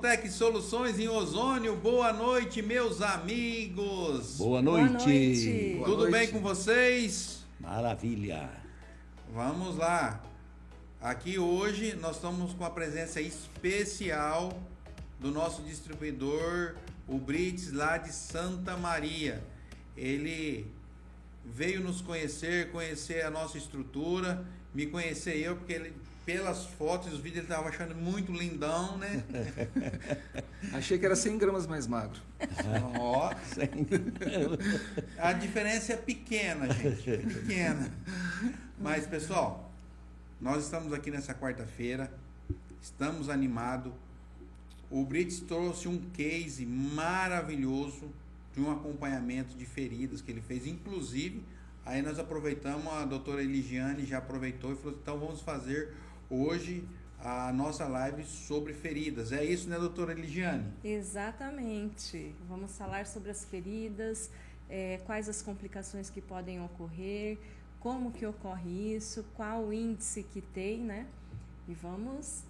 Ozonotec Soluções em Ozônio. Boa noite, meus amigos. Boa noite. Boa noite. Tudo Boa bem noite. com vocês? Maravilha. Vamos lá. Aqui hoje nós estamos com a presença especial do nosso distribuidor, o Brits, lá de Santa Maria. Ele veio nos conhecer a nossa estrutura, me conhecer eu, porque ele, pelas fotos e os vídeos, ele estava achando muito lindão, né? Achei que era 100 gramas mais magro. Ó, a diferença é pequena, gente, pequena. Mas, pessoal, nós estamos aqui nessa quarta-feira, estamos animados. O Brits trouxe um case maravilhoso de um acompanhamento de feridas que ele fez, inclusive, aí nós aproveitamos, a doutora Eligiane já aproveitou e falou, então vamos fazer hoje a nossa live sobre feridas. É isso, né, doutora Eligiane? Exatamente. Vamos falar sobre as feridas, quais as complicações que podem ocorrer, como que ocorre isso, qual o índice que tem, né? E vamos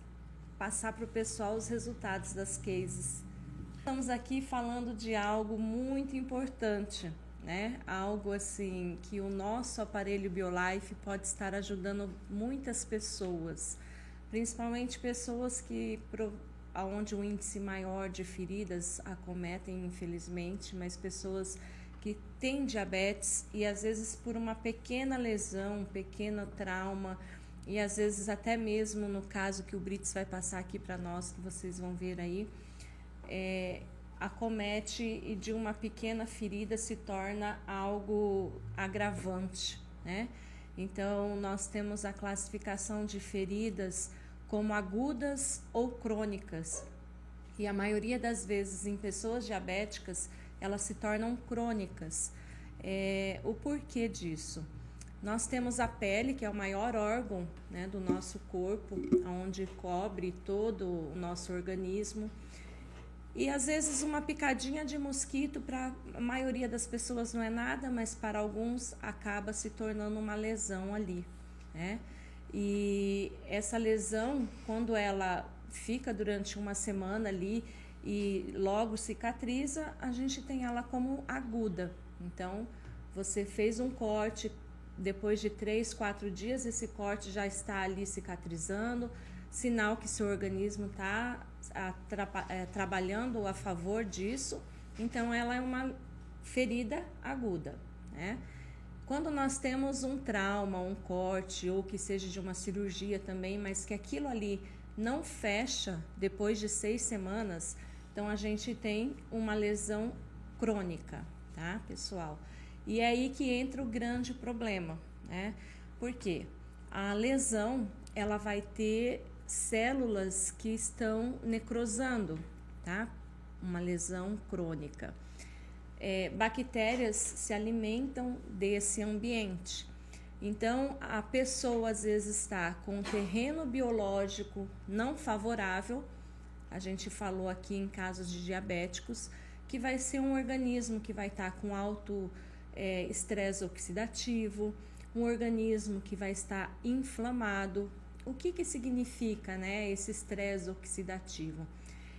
passar para o pessoal os resultados das cases. Estamos aqui falando de algo muito importante, né? Algo assim que o nosso aparelho BioLife pode estar ajudando muitas pessoas, principalmente pessoas onde o índice maior de feridas acometem, infelizmente, mas pessoas que têm diabetes e às vezes por uma pequena lesão, um pequeno trauma, e às vezes até mesmo no caso que o Brits vai passar aqui para nós, que vocês vão ver aí, acomete e de uma pequena ferida se torna algo agravante, né? Então, nós temos a classificação de feridas como agudas ou crônicas. E a maioria das vezes em pessoas diabéticas, elas se tornam crônicas. O porquê disso? Nós temos a pele, que é o maior órgão, né, do nosso corpo, onde cobre todo o nosso organismo. E às vezes uma picadinha de mosquito para a maioria das pessoas não é nada, mas para alguns acaba se tornando uma lesão ali, né? E essa lesão, quando ela fica durante uma semana ali e logo cicatriza, a gente tem ela como aguda. Então, você fez um corte, depois de 3, 4 dias esse corte já está ali cicatrizando, sinal que seu organismo está trabalhando a favor disso. Então ela é uma ferida aguda, né? Quando nós temos um trauma, um corte, ou que seja de uma cirurgia também, mas que aquilo ali não fecha depois de 6 semanas, então a gente tem uma lesão crônica, tá, pessoal? E é aí que entra o grande problema, né? Porque a lesão, ela vai ter células que estão necrosando, tá? Uma lesão crônica. Bactérias se alimentam desse ambiente. Então, a pessoa às vezes está com um terreno biológico não favorável. A gente falou aqui em casos de diabéticos, que vai ser um organismo que vai estar com alto estresse oxidativo, um organismo que vai estar inflamado. O que significa, né, esse estresse oxidativo?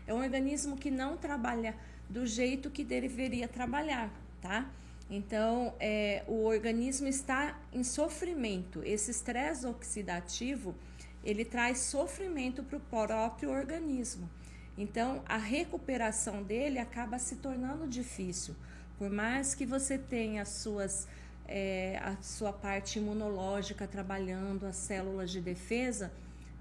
É um organismo que não trabalha do jeito que deveria trabalhar, tá? Então, o organismo está em sofrimento. Esse estresse oxidativo, ele traz sofrimento para o próprio organismo. Então, a recuperação dele acaba se tornando difícil. Por mais que você tenha a sua parte imunológica trabalhando, as células de defesa,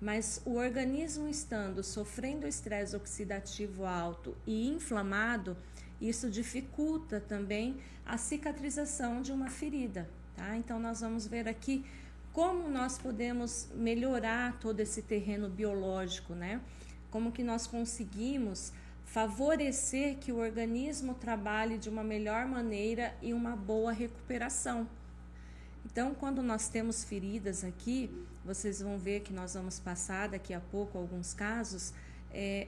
mas o organismo estando sofrendo estresse oxidativo alto e inflamado, isso dificulta também a cicatrização de uma ferida, tá? Então nós vamos ver aqui como nós podemos melhorar todo esse terreno biológico, né? Como que nós conseguimos favorecer que o organismo trabalhe de uma melhor maneira e uma boa recuperação. Então, quando nós temos feridas aqui, vocês vão ver que nós vamos passar daqui a pouco alguns casos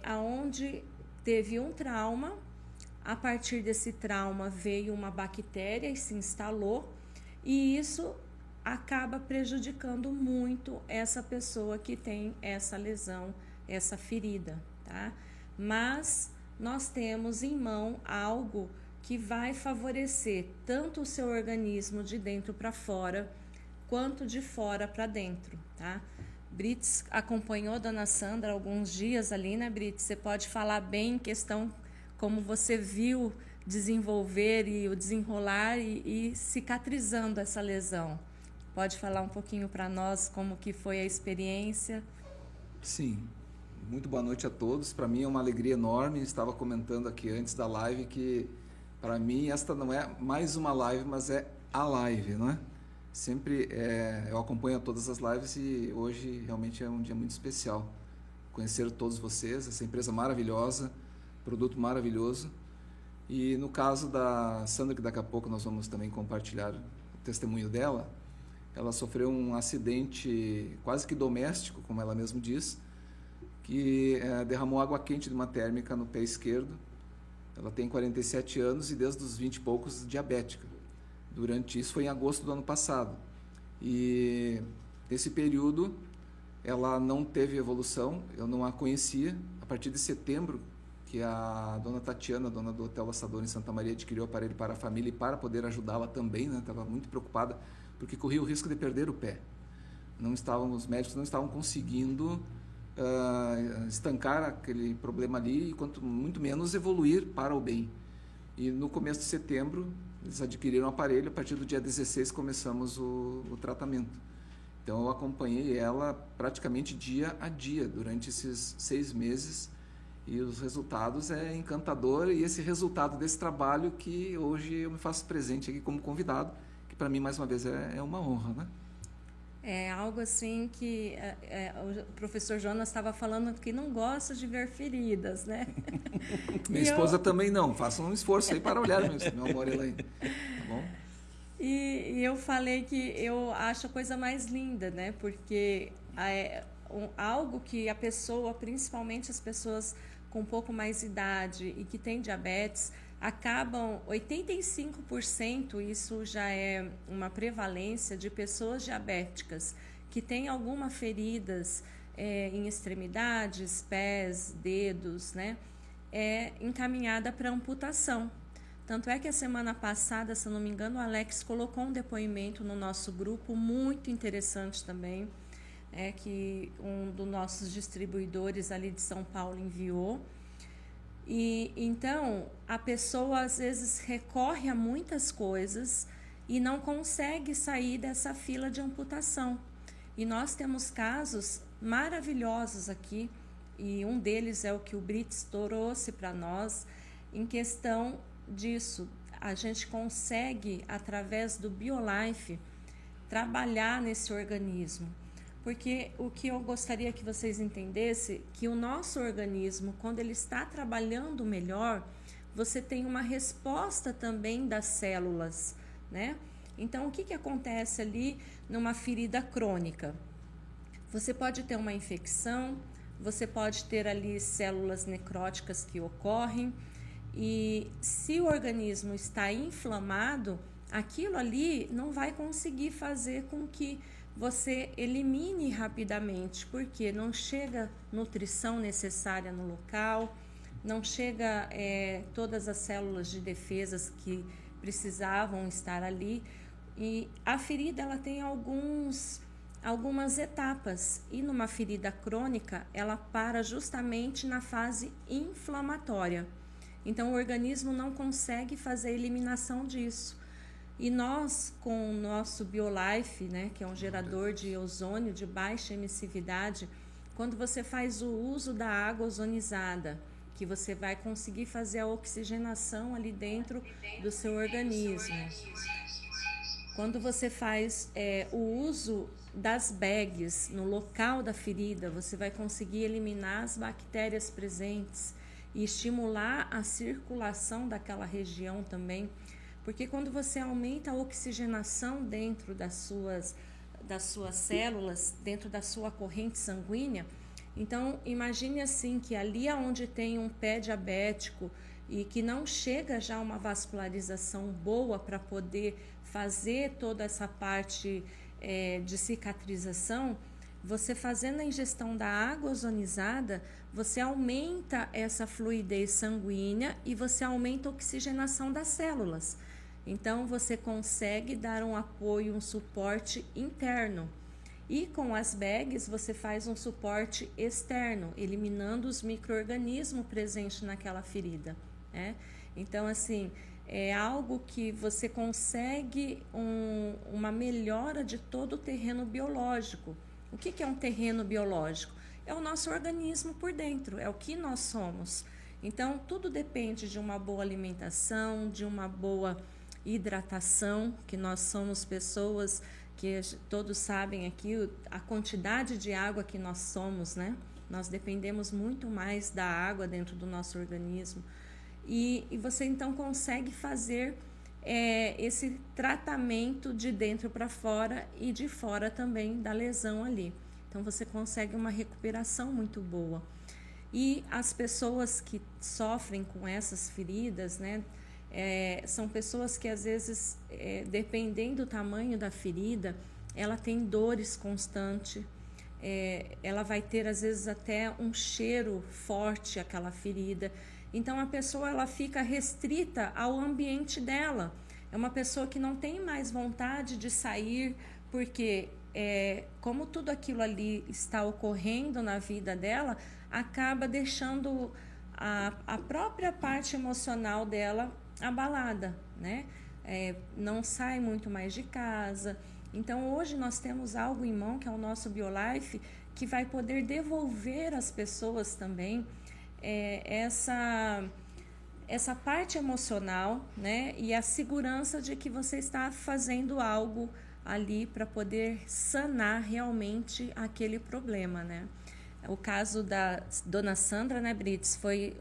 aonde teve um trauma, a partir desse trauma veio uma bactéria e se instalou, e isso acaba prejudicando muito essa pessoa que tem essa lesão, essa ferida, tá? mas nós temos em mão algo que vai favorecer tanto o seu organismo de dentro para fora, quanto de fora para dentro, tá? Brits acompanhou a Dona Sandra alguns dias ali, né, Brits? Você pode falar bem em questão como você viu desenvolver e o desenrolar e cicatrizando essa lesão. Pode falar um pouquinho para nós como que foi a experiência? Sim, muito boa noite a todos. Para mim é uma alegria enorme. Estava comentando aqui antes da live que para mim esta não é mais uma live, mas é a live, não é? Sempre eu acompanho todas as lives e hoje realmente é um dia muito especial. Conhecer todos vocês, essa empresa maravilhosa, produto maravilhoso. E no caso da Sandra, que daqui a pouco nós vamos também compartilhar o testemunho dela, ela sofreu um acidente quase que doméstico, como ela mesma diz, que derramou água quente de uma térmica no pé esquerdo. Ela tem 47 anos e desde os 20 e poucos diabética. Durante isso foi em agosto do ano passado. E nesse período ela não teve evolução, eu não a conhecia. A partir de setembro, que a dona Tatiana, dona do Hotel Laçador em Santa Maria, adquiriu o aparelho para a família e para poder ajudá-la também, né? Estava muito preocupada porque corria o risco de perder o pé. Os médicos não estavam conseguindo estancar aquele problema ali e quanto muito menos evoluir para o bem. E no começo de setembro eles adquiriram o aparelho, a partir do dia 16 começamos o tratamento. Então eu acompanhei ela praticamente dia a dia durante esses 6 meses e os resultados é encantador, e esse resultado desse trabalho que hoje eu me faço presente aqui como convidado, que para mim mais uma vez é uma honra, né? É algo assim que o professor Jonas estava falando que não gosta de ver feridas, né? Minha esposa também não. Faça um esforço aí para olhar, meu amor, Elaine. Tá bom? E eu falei que eu acho a coisa mais linda, né? Porque algo que a pessoa, principalmente as pessoas com um pouco mais idade e que têm diabetes, acabam 85%, isso já é uma prevalência de pessoas diabéticas que têm alguma feridas em extremidades, pés, dedos, né? Encaminhada para amputação. Tanto é que a semana passada, se eu não me engano, o Alex colocou um depoimento no nosso grupo muito interessante também, que um dos nossos distribuidores ali de São Paulo enviou. E então a pessoa às vezes recorre a muitas coisas e não consegue sair dessa fila de amputação. E nós temos casos maravilhosos aqui, e um deles é o que o Brits trouxe para nós, em questão disso. A gente consegue, através do BioLife, trabalhar nesse organismo. Porque o que eu gostaria que vocês entendessem, que o nosso organismo, quando ele está trabalhando melhor, você tem uma resposta também das células, né? Então, o que acontece ali numa ferida crônica? Você pode ter uma infecção, você pode ter ali células necróticas que ocorrem, e se o organismo está inflamado, aquilo ali não vai conseguir fazer com que você elimine rapidamente, porque não chega nutrição necessária no local, não chega todas as células de defesas que precisavam estar ali. E a ferida ela tem algumas etapas, e numa ferida crônica ela para justamente na fase inflamatória. Então o organismo não consegue fazer a eliminação disso. E nós, com o nosso BioLife, né, que é um gerador de ozônio de baixa emissividade, quando você faz o uso da água ozonizada, que você vai conseguir fazer a oxigenação ali dentro do seu organismo. Quando você faz o uso das bags no local da ferida, você vai conseguir eliminar as bactérias presentes e estimular a circulação daquela região também. Porque quando você aumenta a oxigenação dentro das suas células, dentro da sua corrente sanguínea, então imagine assim que ali onde tem um pé diabético e que não chega já uma vascularização boa para poder fazer toda essa parte de cicatrização, você fazendo a ingestão da água ozonizada, você aumenta essa fluidez sanguínea e você aumenta a oxigenação das células. Então, você consegue dar um apoio, um suporte interno. E com as bags, você faz um suporte externo, eliminando os micro-organismos presentes naquela ferida, né? Então, assim, é algo que você consegue uma melhora de todo o terreno biológico. O que é um terreno biológico? É o nosso organismo por dentro, é o que nós somos. Então, tudo depende de uma boa alimentação, de uma boa hidratação, que nós somos pessoas que todos sabem aqui a quantidade de água que nós somos, né? Nós dependemos muito mais da água dentro do nosso organismo. E você então consegue fazer esse tratamento de dentro para fora e de fora também da lesão ali. Então você consegue uma recuperação muito boa. E as pessoas que sofrem com essas feridas, né? São pessoas que às vezes, dependendo do tamanho da ferida, ela tem dores constantes, ela vai ter às vezes até um cheiro forte aquela ferida. Então a pessoa ela fica restrita ao ambiente dela. É uma pessoa que não tem mais vontade de sair, porque como tudo aquilo ali está ocorrendo na vida dela, acaba deixando a própria parte emocional dela abalada, né? Não sai muito mais de casa. Então hoje nós temos algo em mão, que é o nosso BioLife, que vai poder devolver às pessoas também essa parte emocional, né? E a segurança de que você está fazendo algo ali para poder sanar realmente aquele problema, né? O caso da dona Sandra, né, Brits, foi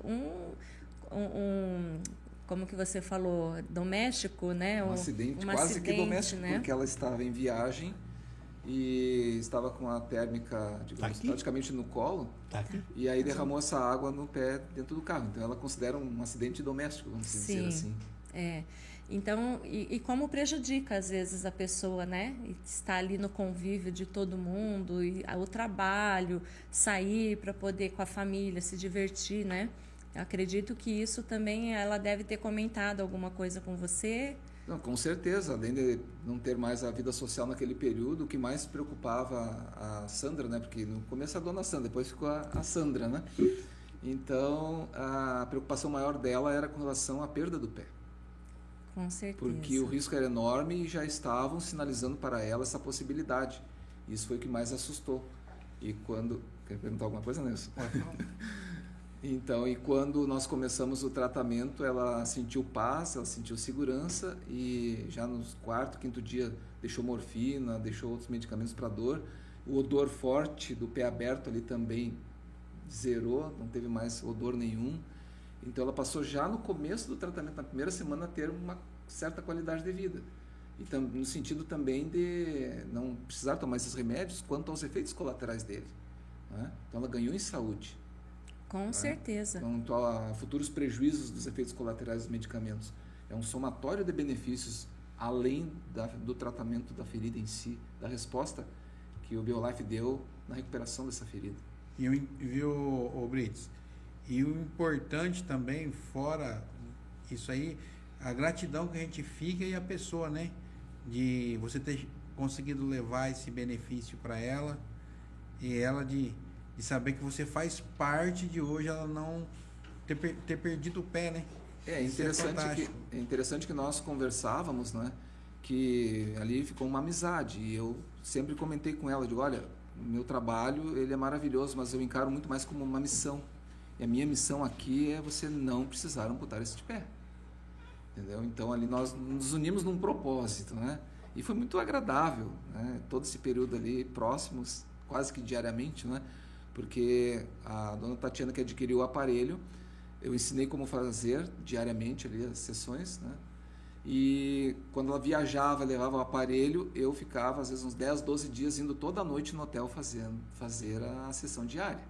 como que você falou, doméstico, né? Um acidente, quase que doméstico, né? Porque ela estava em viagem e estava com a térmica, digamos, praticamente no colo, e aí derramou essa água no pé dentro do carro. Então ela considera um acidente doméstico, vamos dizer assim. Então, e como prejudica às vezes a pessoa, né? Está ali no convívio de todo mundo, e o trabalho, sair para poder com a família, se divertir, né? Eu acredito que isso também ela deve ter comentado alguma coisa com você. Não, com certeza, além de não ter mais a vida social naquele período, o que mais preocupava a Sandra, né? Porque no começo a dona Sandra, depois ficou a Sandra, né? Então, a preocupação maior dela era com relação à perda do pé. Com certeza. Porque o risco era enorme e já estavam sinalizando para ela essa possibilidade. Isso foi o que mais assustou. E quando... Quer perguntar alguma coisa, Nelson? Então, e quando nós começamos o tratamento, ela sentiu paz, ela sentiu segurança e já no quarto, quinto dia deixou morfina, deixou outros medicamentos para dor. O odor forte do pé aberto ali também zerou, não teve mais odor nenhum. Então ela passou já no começo do tratamento, na primeira semana, a ter uma certa qualidade de vida. E no sentido também de não precisar tomar esses remédios quanto aos efeitos colaterais dele, né? Então ela ganhou em saúde. Com certeza. Quanto a futuros prejuízos dos efeitos colaterais dos medicamentos. É um somatório de benefícios além do tratamento da ferida em si, da resposta que o BioLife deu na recuperação dessa ferida. Viu, Brits? E o importante também, fora isso aí, a gratidão que a gente fica e a pessoa, né? De você ter conseguido levar esse benefício para ela e ela de saber que você faz parte de hoje ela não ter perdido o pé, né? É interessante que nós conversávamos, né? Que ali ficou uma amizade e eu sempre comentei com ela, digo, olha, o meu trabalho ele é maravilhoso, mas eu encaro muito mais como uma missão. E a minha missão aqui é você não precisar amputar esse de pé. Entendeu? Então ali nós nos unimos num propósito, né? E foi muito agradável, né? Todo esse período ali próximos, quase que diariamente, né? Porque a dona Tatiana que adquiriu o aparelho, eu ensinei como fazer diariamente ali as sessões, né? E quando ela viajava, levava o aparelho, eu ficava às vezes uns 10, 12 dias indo toda noite no hotel fazer a sessão diária.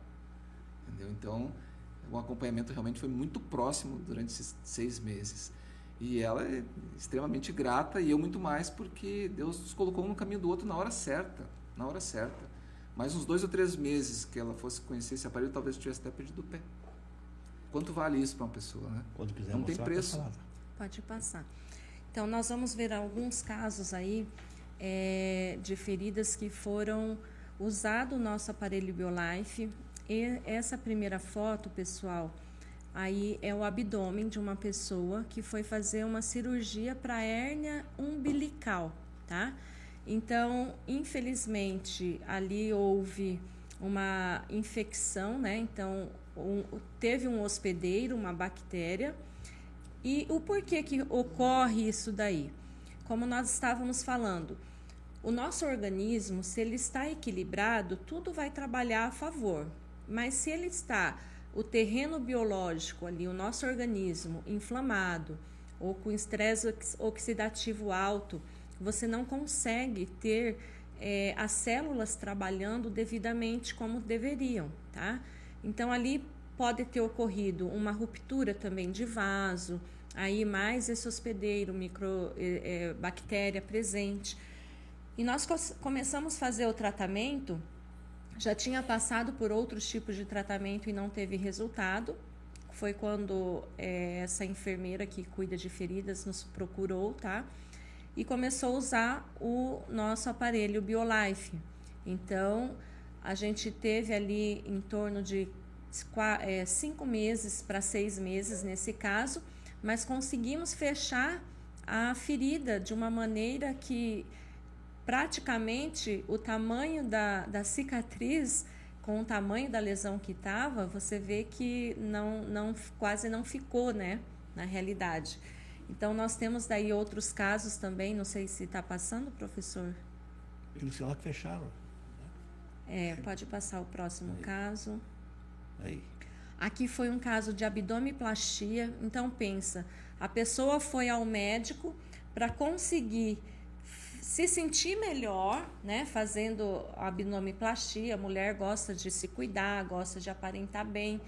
Entendeu? Então, o acompanhamento realmente foi muito próximo durante esses 6 meses. E ela é extremamente grata e eu muito mais porque Deus nos colocou um no caminho do outro na hora certa. mais uns 2 ou 3 meses que ela fosse conhecer esse aparelho, talvez tivesse até perdido o pé. Quanto vale isso para uma pessoa, né? Quando quiser não tem preço. Pode passar. Então, nós vamos ver alguns casos aí de feridas que foram usado o nosso aparelho BioLife. E essa primeira foto, pessoal, aí é o abdômen de uma pessoa que foi fazer uma cirurgia para hérnia umbilical, tá? Então, infelizmente, ali houve uma infecção, né? Então, teve um hospedeiro, uma bactéria. E o porquê que ocorre isso daí? Como nós estávamos falando, o nosso organismo, se ele está equilibrado, tudo vai trabalhar a favor. Mas se ele está, o terreno biológico ali, o nosso organismo inflamado ou com estresse oxidativo alto, você não consegue ter as células trabalhando devidamente como deveriam, tá? Então, ali pode ter ocorrido uma ruptura também de vaso, aí mais esse hospedeiro, bactéria presente. E nós começamos a fazer o tratamento, já tinha passado por outros tipos de tratamento e não teve resultado. Foi quando essa enfermeira que cuida de feridas nos procurou, tá? E começou a usar o nosso aparelho BioLife. Então, a gente teve ali em torno de 5 meses para 6 meses nesse caso, mas conseguimos fechar a ferida de uma maneira que praticamente o tamanho da cicatriz com o tamanho da lesão que estava, você vê que quase não ficou, né, na realidade. Então, nós temos daí outros casos também, não sei se está passando, professor? Eles lá que fecharam. Pode passar o próximo caso. Aí. Aqui foi um caso de abdominoplastia. Então, pensa, a pessoa foi ao médico para conseguir se sentir melhor, né, fazendo abdominoplastia. A mulher gosta de se cuidar, gosta de aparentar bem.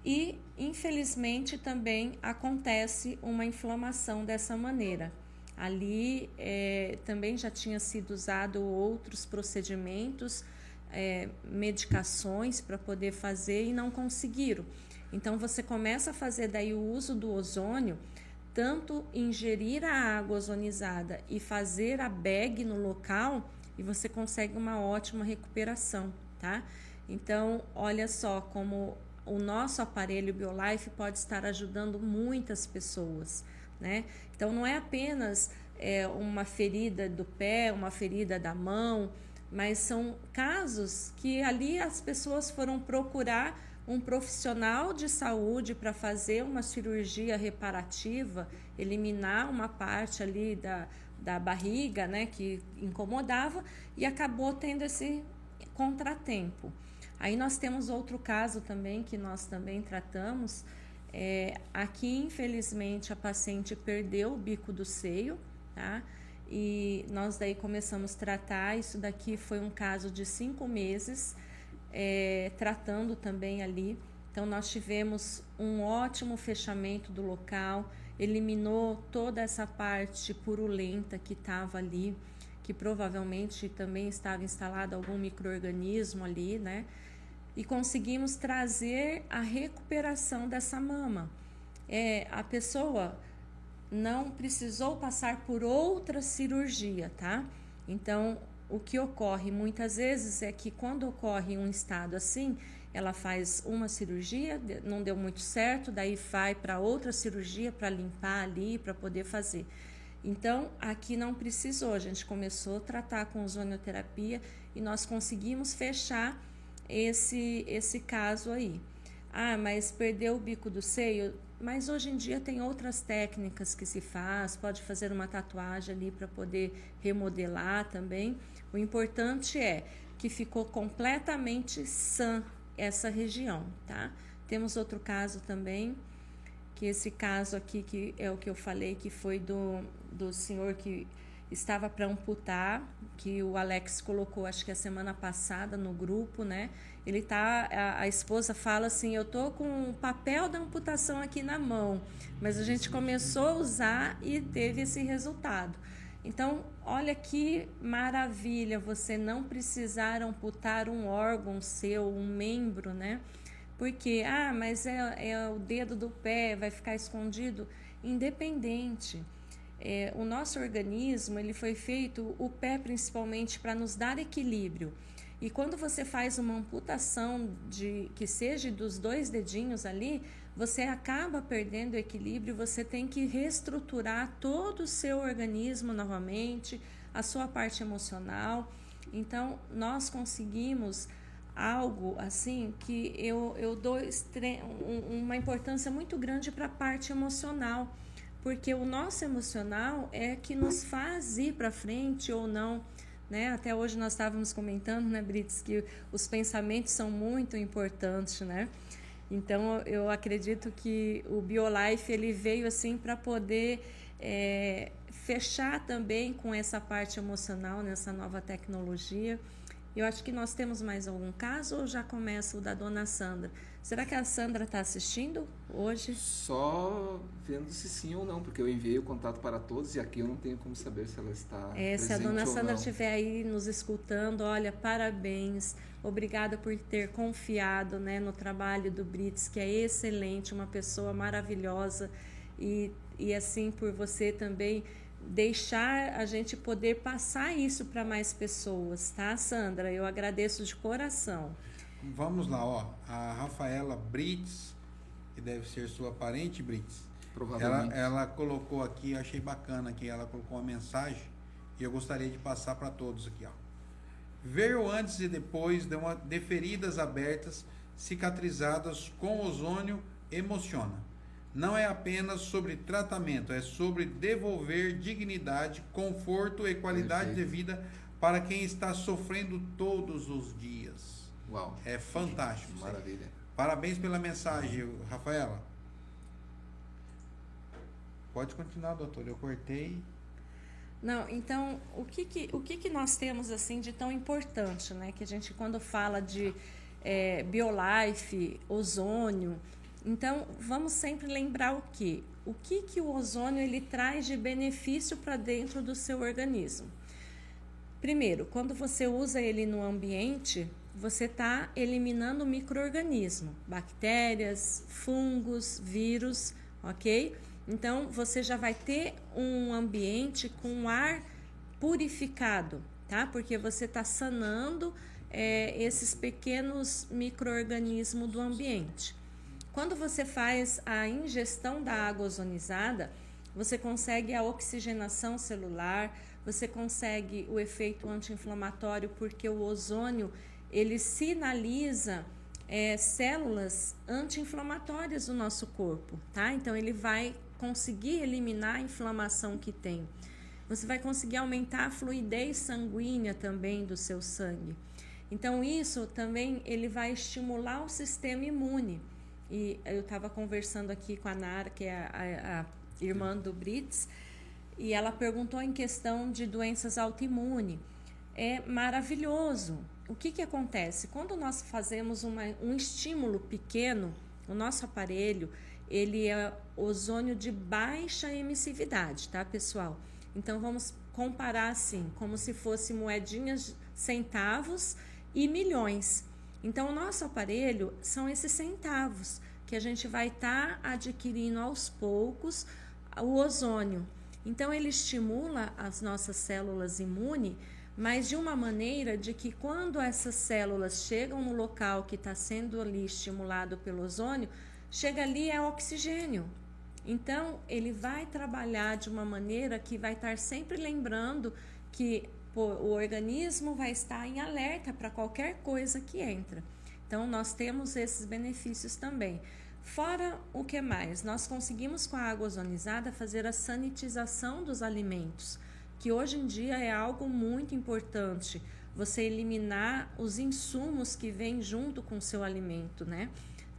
E, infelizmente, também acontece uma inflamação dessa maneira. Ali também já tinha sido usado outros procedimentos, medicações para poder fazer e não conseguiram. Então, você começa a fazer daí o uso do ozônio, tanto ingerir a água ozonizada e fazer a bag no local, e você consegue uma ótima recuperação, tá? Então, olha só como o nosso aparelho BioLife pode estar ajudando muitas pessoas, né? Então, não é apenas uma ferida do pé, uma ferida da mão, mas são casos que ali as pessoas foram procurar um profissional de saúde para fazer uma cirurgia reparativa, eliminar uma parte ali da barriga, né, que incomodava, e acabou tendo esse contratempo. Aí nós temos outro caso também que nós também tratamos. Aqui, infelizmente, a paciente perdeu o bico do seio, tá? E nós daí começamos a tratar. Isso daqui foi um caso de 5 meses, tratando também ali. Então, nós tivemos um ótimo fechamento do local, eliminou toda essa parte purulenta que estava ali, que provavelmente também estava instalado algum micro-organismo ali, né? E conseguimos trazer a recuperação dessa mama. A pessoa não precisou passar por outra cirurgia, tá? Então, o que ocorre muitas vezes é que quando ocorre um estado assim, ela faz uma cirurgia, não deu muito certo, daí vai para outra cirurgia para limpar ali, para poder fazer. Então, aqui não precisou, a gente começou a tratar com ozonioterapia e nós conseguimos fechar esse caso aí. Mas perdeu o bico do seio? Mas hoje em dia tem outras técnicas que se faz, pode fazer uma tatuagem ali para poder remodelar também. O importante é que ficou completamente sã essa região, tá? Temos outro caso também, que esse caso aqui, que é o que eu falei, que foi do senhor que estava para amputar, que o Alex colocou, acho que a semana passada no grupo, né? Ele a esposa fala assim, eu tô com o papel da amputação aqui na mão, mas a gente começou a usar e teve esse resultado. Então, olha que maravilha você não precisar amputar um órgão seu, um membro, né? Porque, mas é o dedo do pé, vai ficar escondido. Independente. O nosso organismo, ele foi feito, o pé principalmente, para nos dar equilíbrio. E quando você faz uma amputação que seja dos 2 dedinhos ali, você acaba perdendo o equilíbrio, você tem que reestruturar todo o seu organismo novamente, a sua parte emocional. Então, nós conseguimos algo assim que eu dou uma importância muito grande para a parte emocional, porque o nosso emocional é que nos faz ir para frente ou não. Né? Até hoje nós estávamos comentando, né, Brits, que os pensamentos são muito importantes, né? Então eu acredito que o BioLife ele veio assim para poder fechar também com essa parte emocional nessa nova tecnologia. Eu acho que nós temos mais algum caso ou já começa o da dona Sandra? Será que a Sandra está assistindo hoje? Só vendo se sim ou não, porque eu enviei o contato para todos e aqui eu não tenho como saber se ela está presente se a dona Sandra ou não. estiver aí nos escutando, olha, parabéns, obrigada por ter confiado, né, no trabalho do Brits, que é excelente, uma pessoa maravilhosa e assim por você também deixar a gente poder passar isso para mais pessoas, tá, Sandra? Eu agradeço de coração. Vamos lá, ó. A Rafaela Brits, que deve ser sua parente, Brits. Provavelmente. Ela colocou aqui, eu achei bacana que ela colocou uma mensagem e eu gostaria de passar para todos aqui, ó. Ver o antes e depois de feridas abertas, cicatrizadas com ozônio emociona. Não é apenas sobre tratamento, é sobre devolver dignidade, conforto e qualidade de vida para quem está sofrendo todos os dias. Uau. É fantástico. Maravilha. Parabéns pela mensagem, Rafaela. Pode continuar, doutor. Eu cortei. Não, então, o que nós temos assim de tão importante, né? Que a gente, quando fala de BioLife, ozônio, então vamos sempre lembrar o quê? O que o ozônio ele traz de benefício para dentro do seu organismo? Primeiro, quando você usa ele no ambiente, você está eliminando micro-organismo, bactérias, fungos, vírus, ok? Então, você já vai ter um ambiente com ar purificado, tá? Porque você está sanando esses pequenos micro-organismos do ambiente. Quando você faz a ingestão da água ozonizada, você consegue a oxigenação celular, você consegue o efeito anti-inflamatório, porque o ozônio ele sinaliza células anti-inflamatórias do nosso corpo, tá? Então, ele vai conseguir eliminar a inflamação que tem. Você vai conseguir aumentar a fluidez sanguínea também do seu sangue. Então, isso também ele vai estimular o sistema imune. E eu estava conversando aqui com a Nara, que é a irmã do Brits, e ela perguntou em questão de doenças autoimunes. É maravilhoso. O que acontece? Quando nós fazemos um estímulo pequeno, o nosso aparelho, ele é ozônio de baixa emissividade, tá, pessoal? Então, vamos comparar assim, como se fosse moedinhas, centavos e milhões. Então, o nosso aparelho são esses centavos que a gente vai estar adquirindo aos poucos o ozônio. Então, ele estimula as nossas células imunes, mas de uma maneira de que quando essas células chegam no local que está sendo ali estimulado pelo ozônio, chega ali é oxigênio. Então, ele vai trabalhar de uma maneira que vai estar sempre lembrando que o organismo vai estar em alerta para qualquer coisa que entra. Então, nós temos esses benefícios também. Fora o que mais? Nós conseguimos com a água ozonizada fazer a sanitização dos alimentos, que hoje em dia é algo muito importante. Você eliminar os insumos que vêm junto com o seu alimento, né?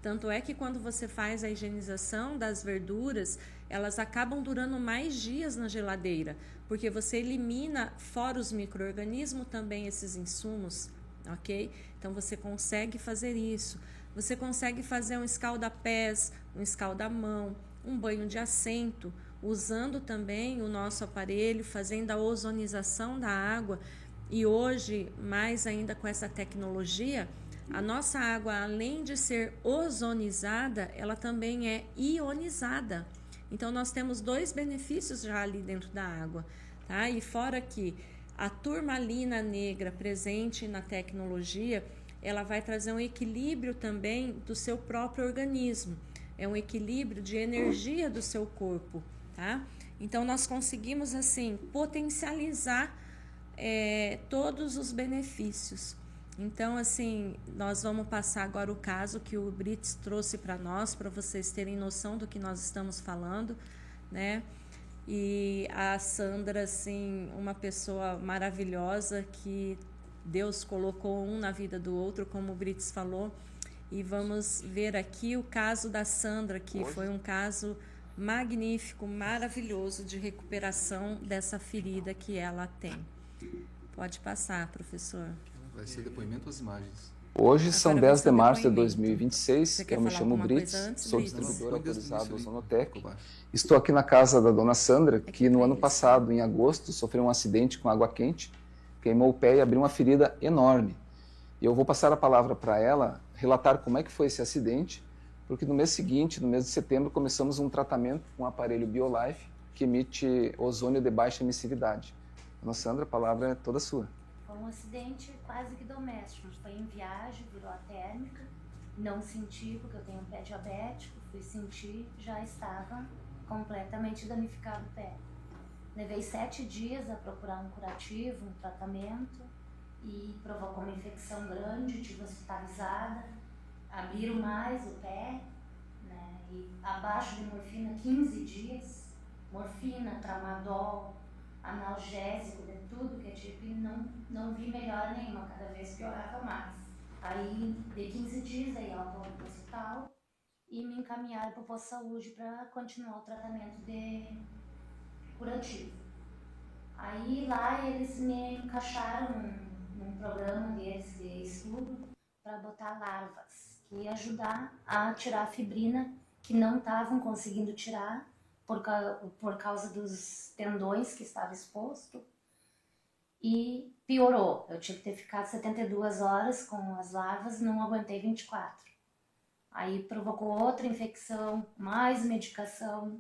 Tanto é que quando você faz a higienização das verduras, elas acabam durando mais dias na geladeira, porque você elimina, fora os micro-organismos, também esses insumos, ok? Então, você consegue fazer isso. Você consegue fazer um escalda-pés, um escalda-mão, um banho de assento, usando também o nosso aparelho, fazendo a ozonização da água. E hoje, mais ainda com essa tecnologia, a nossa água, além de ser ozonizada, ela também é ionizada. Então, nós temos 2 benefícios já ali dentro da água, tá? E fora que a turmalina negra presente na tecnologia, ela vai trazer um equilíbrio também do seu próprio organismo. É um equilíbrio de energia do seu corpo, tá? Então, nós conseguimos, assim, potencializar todos os benefícios. Então, assim, nós vamos passar agora o caso que o Brits trouxe para nós, para vocês terem noção do que nós estamos falando, né? E a Sandra, assim, uma pessoa maravilhosa que Deus colocou um na vida do outro, como o Brits falou. E vamos ver aqui o caso da Sandra, que foi um caso magnífico, maravilhoso de recuperação dessa ferida que ela tem. Pode passar, professor. Vai ser depoimento ou as imagens? Hoje são 10 de março de 2026, eu me chamo Brits, sou distribuidor autorizado Ozonotec. Estou aqui na casa da dona Sandra, que no ano passado, em agosto, sofreu um acidente com água quente, queimou o pé e abriu uma ferida enorme. E eu vou passar a palavra para ela, relatar como é que foi esse acidente, porque no mês seguinte, no mês de setembro, começamos um tratamento com o aparelho BioLife, que emite ozônio de baixa emissividade. Dona Sandra, a palavra é toda sua. Foi um acidente quase que doméstico. Foi em viagem, virou a térmica. Não senti, porque eu tenho um pé diabético. Fui sentir, já estava completamente danificado o pé. Levei 7 dias a procurar um curativo, um tratamento. E provocou uma infecção grande, tive hospitalizada. Abriram mais o pé, né? E abaixo de morfina 15 dias. Morfina, tramadol, analgésico, de tudo que é tipo, e não vi melhora nenhuma, cada vez piorava mais. Aí, de 15 dias, aí ela foi para o hospital e me encaminharam para o posto de saúde para continuar o tratamento de curativo. Aí lá eles me encaixaram num programa deles de estudo para botar larvas, que ia ajudar a tirar a fibrina que não estavam conseguindo tirar por causa dos tendões que estava exposto, e piorou. Eu tive que ter ficado 72 horas com as larvas, não aguentei 24. Aí provocou outra infecção, mais medicação.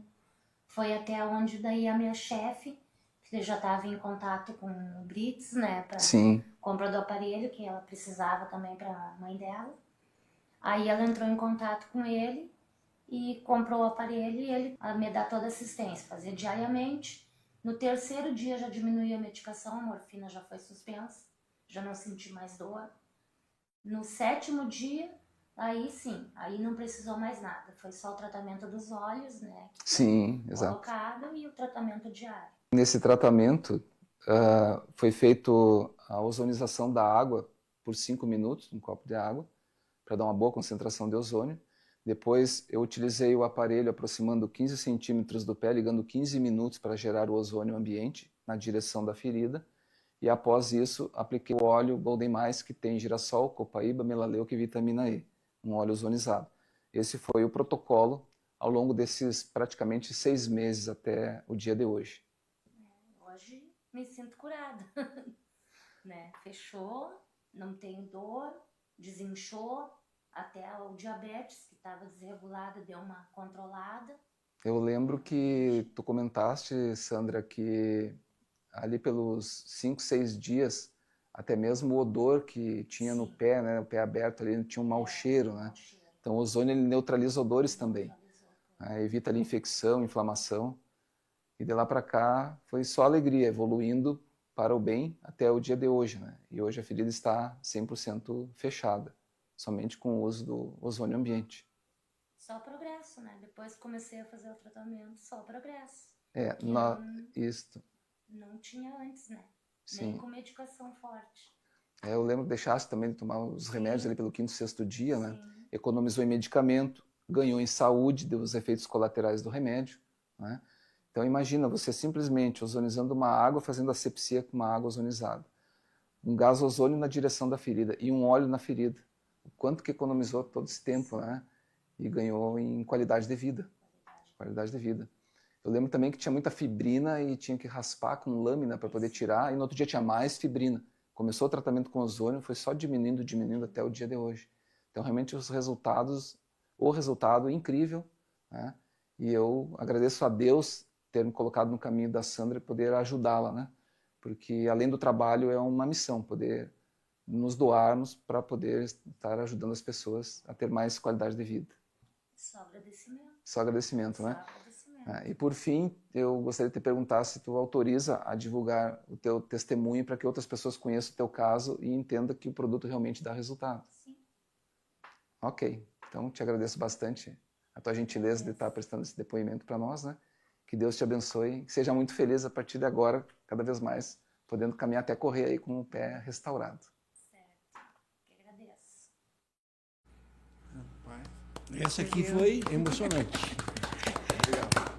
Foi até onde daí a minha chefe, que já estava em contato com o Brits, né, para compra do aparelho, que ela precisava também para a mãe dela. Aí ela entrou em contato com ele e comprou o aparelho e ele me dá toda a assistência, fazia diariamente. No 3º dia já diminuía a medicação, a morfina já foi suspensa, já não senti mais dor. No 7º dia, aí sim, aí não precisou mais nada, foi só o tratamento dos olhos, né, que Sim, foi exato. colocado, e o tratamento diário. Nesse tratamento foi feito a ozonização da água por 5 minutos, um copo de água, para dar uma boa concentração de ozônio. Depois eu utilizei o aparelho aproximando 15 centímetros do pé, ligando 15 minutos para gerar o ozônio ambiente na direção da ferida. E após isso, apliquei o óleo Golden Mais, que tem girassol, copaíba, melaleuca e vitamina E, um óleo ozonizado. Esse foi o protocolo ao longo desses praticamente 6 meses até o dia de hoje. Hoje me sinto curada, né? Fechou, não tenho dor, desinchou, até o diabetes, que estava desregulado, deu uma controlada. Eu lembro que tu comentaste, Sandra, que ali pelos 5, 6 dias, até mesmo o odor que tinha no pé, né, o pé aberto ali, tinha um mau cheiro, né? Então o ozônio ele neutraliza odores também, né? Evita ali infecção, inflamação. E de lá para cá foi só alegria, evoluindo para o bem até o dia de hoje, né? E hoje a ferida está 100% fechada, somente com o uso do ozônio ambiente. Só progresso, né? Depois que comecei a fazer o tratamento, só progresso. Isso. Não tinha antes, né? Sim. Nem com medicação forte. Eu lembro que deixasse também de tomar os remédios ali pelo 5º, 6º dia, né? Economizou em medicamento, ganhou em saúde dos efeitos colaterais do remédio, né? Então imagina você simplesmente ozonizando uma água, fazendo asepsia com uma água ozonizada. Um gás ozônio na direção da ferida e um óleo na ferida. O quanto que economizou todo esse tempo, né? E ganhou em qualidade de vida. Qualidade de vida. Eu lembro também que tinha muita fibrina e tinha que raspar com lâmina para poder tirar, e no outro dia tinha mais fibrina. Começou o tratamento com ozônio, foi só diminuindo, diminuindo até o dia de hoje. Então, realmente, o resultado é incrível, né? E eu agradeço a Deus ter me colocado no caminho da Sandra e poder ajudá-la, né? Porque, além do trabalho, é uma missão, poder nos doarmos para poder estar ajudando as pessoas a ter mais qualidade de vida. Só agradecimento. Só agradecimento, né? Só agradecimento. E por fim, eu gostaria de te perguntar se tu autoriza a divulgar o teu testemunho para que outras pessoas conheçam o teu caso e entendam que o produto realmente dá resultado. Sim. Ok, então te agradeço bastante a tua gentileza de estar prestando esse depoimento para nós, né? Que Deus te abençoe, que seja muito feliz a partir de agora, cada vez mais, podendo caminhar até correr aí com o pé restaurado. Certo. Que agradeço. Rapaz. Essa aqui foi emocionante.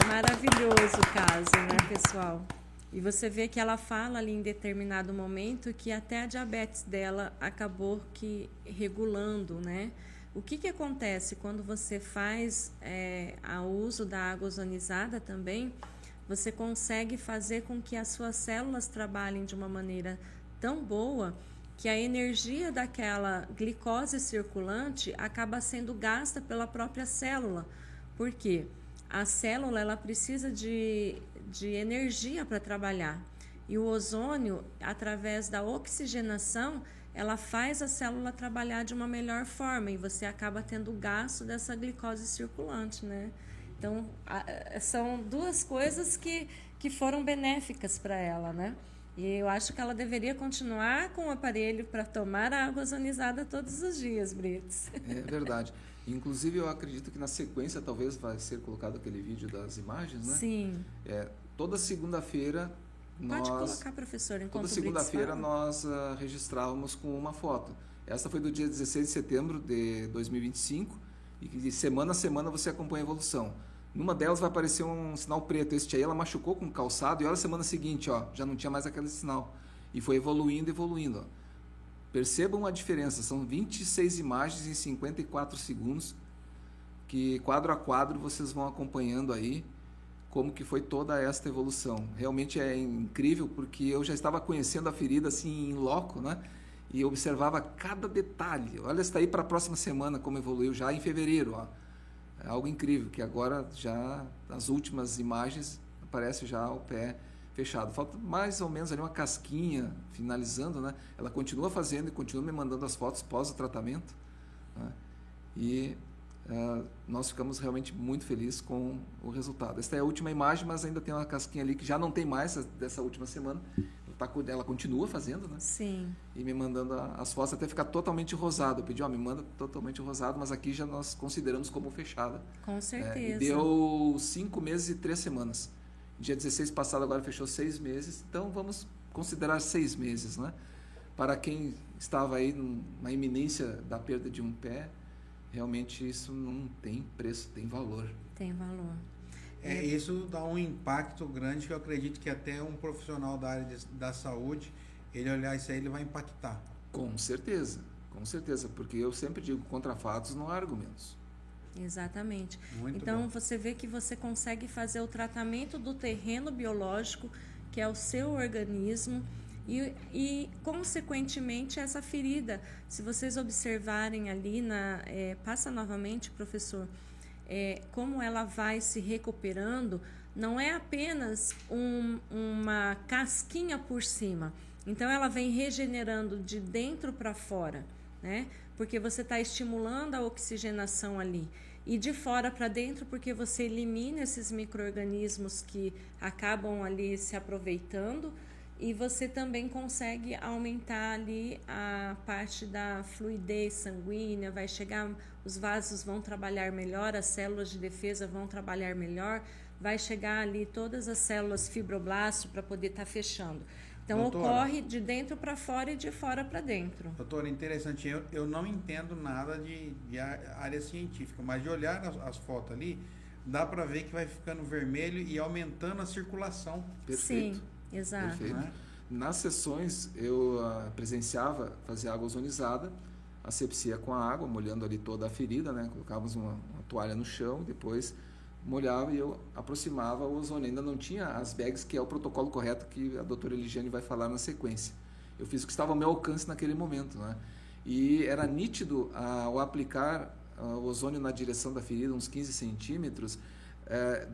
Maravilhoso o caso, né, pessoal? E você vê que ela fala ali em determinado momento que até a diabetes dela acabou que regulando, né? O que acontece quando você faz o uso da água ozonizada também? Você consegue fazer com que as suas células trabalhem de uma maneira tão boa que a energia daquela glicose circulante acaba sendo gasta pela própria célula. Por quê? A célula ela precisa de energia para trabalhar. E o ozônio, através da oxigenação, ela faz a célula trabalhar de uma melhor forma e você acaba tendo gasto dessa glicose circulante, né? Então, são duas coisas que foram benéficas para ela, né? E eu acho que ela deveria continuar com o aparelho para tomar a água ozonizada todos os dias, Brits. É verdade. Inclusive, eu acredito que na sequência talvez vai ser colocado aquele vídeo das imagens, né? Sim. Toda segunda-feira Pode colocar, professor, enquanto toda segunda-feira nós registrávamos com uma foto. Essa foi do dia 16 de setembro de 2025 e de semana a semana você acompanha a evolução. Numa delas vai aparecer um sinal preto. Este aí ela machucou com o calçado e olha a semana seguinte, ó, já não tinha mais aquele sinal. E foi evoluindo, evoluindo. Ó. Percebam a diferença, são 26 imagens em 54 segundos, que quadro a quadro vocês vão acompanhando aí como que foi toda esta evolução. Realmente é incrível, porque eu já estava conhecendo a ferida assim em loco, né? E observava cada detalhe. Olha, está aí para a próxima semana como evoluiu já em fevereiro, ó. É algo incrível, que agora já nas últimas imagens aparece já o pé fechado. Falta mais ou menos ali uma casquinha finalizando, né? Ela continua fazendo e continua me mandando as fotos pós o tratamento, né? E nós ficamos realmente muito felizes com o resultado. Esta é a última imagem, mas ainda tem uma casquinha ali que já não tem mais dessa última semana. Ela continua fazendo, né? Sim. E me mandando as fotos até ficar totalmente rosado. Eu pedi, me manda totalmente rosado, mas aqui já nós consideramos como fechada. Com certeza. E deu 5 meses e 3 semanas. Dia 16 passado agora fechou 6 meses, então vamos considerar 6 meses, né? Para quem estava aí na iminência da perda de um pé, realmente isso não tem preço, tem valor. Tem valor. Isso dá um impacto grande que eu acredito que até um profissional da área da saúde, ele olhar isso aí, ele vai impactar. Com certeza, porque eu sempre digo, contra fatos não há argumentos. Exatamente. Muito então bom. você vê que você consegue fazer o tratamento do terreno biológico, que é o seu organismo, e consequentemente essa ferida, se vocês observarem ali passa novamente, professor, como ela vai se recuperando, não é apenas uma casquinha por cima. Então ela vem regenerando de dentro para fora, né? Porque você está estimulando a oxigenação ali. E de fora para dentro, porque você elimina esses micro-organismos que acabam ali se aproveitando, e você também consegue aumentar ali a parte da fluidez sanguínea, vai chegar, os vasos vão trabalhar melhor, as células de defesa vão trabalhar melhor, vai chegar ali todas as células fibroblastos para poder estar fechando. Então, doutora, ocorre de dentro para fora e de fora para dentro. Doutora, interessante. Eu não entendo nada de área científica, mas de olhar as fotos ali, dá para ver que vai ficando vermelho e aumentando a circulação. Perfeito. Sim, exato. Perfeito. Né? Nas sessões, eu presenciava fazer água ozonizada, asepsia com a água, molhando ali toda a ferida, né? Colocávamos uma toalha no chão, depois molhava e eu aproximava o ozônio. Ainda não tinha as bags, que é o protocolo correto que a doutora Eligiane vai falar na sequência. Eu fiz o que estava ao meu alcance naquele momento, né? E era nítido ao aplicar o ozônio na direção da ferida, uns 15 centímetros,